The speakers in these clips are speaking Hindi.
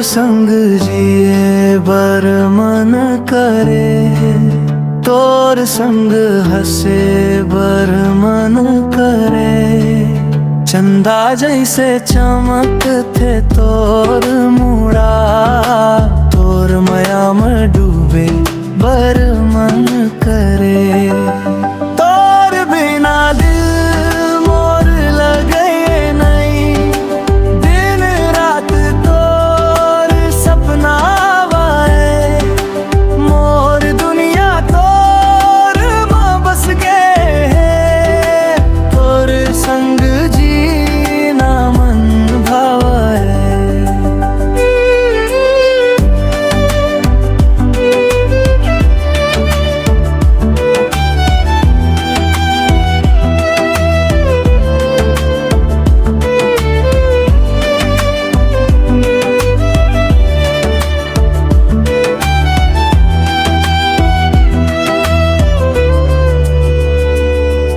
संग जिए बर मन करे, तोर संग हंसे बर मन करे। चंदा जैसे चमक थे तोर मुड़ा, तोर माया में डूबे बर मन करे। तोर बिना दिल मोर लगे नहीं, दिन रात तोर सपना आए। मोर दुनिया तोर मां बस गए, तोर संग जीना मन भावे।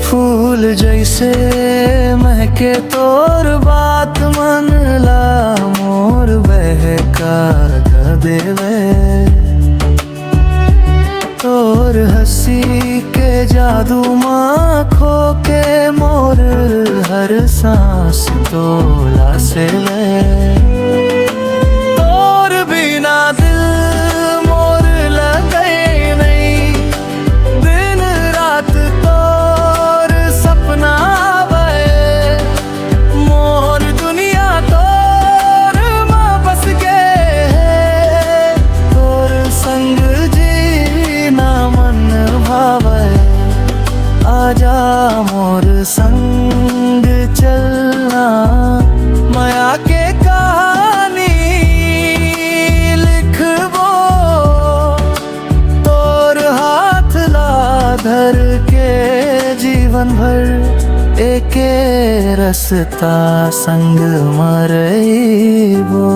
फूल जैसे महके तोर बात मन ला, मोर बहका देवे। तोर हंसी के जादू माँ खो के मोर हर सांस तोला से ले। तोर बिना दिल मोर लगे नहीं, दिन रात तोर सपना आए। मोर दुनिया तोर मां बस गए, तोर संग जीना मन भावे। आजा मोर संग चलना, माया के कहानी लिखबो। तोर हाथ ला धर के जीवन भर एके रसता संग मरइबो।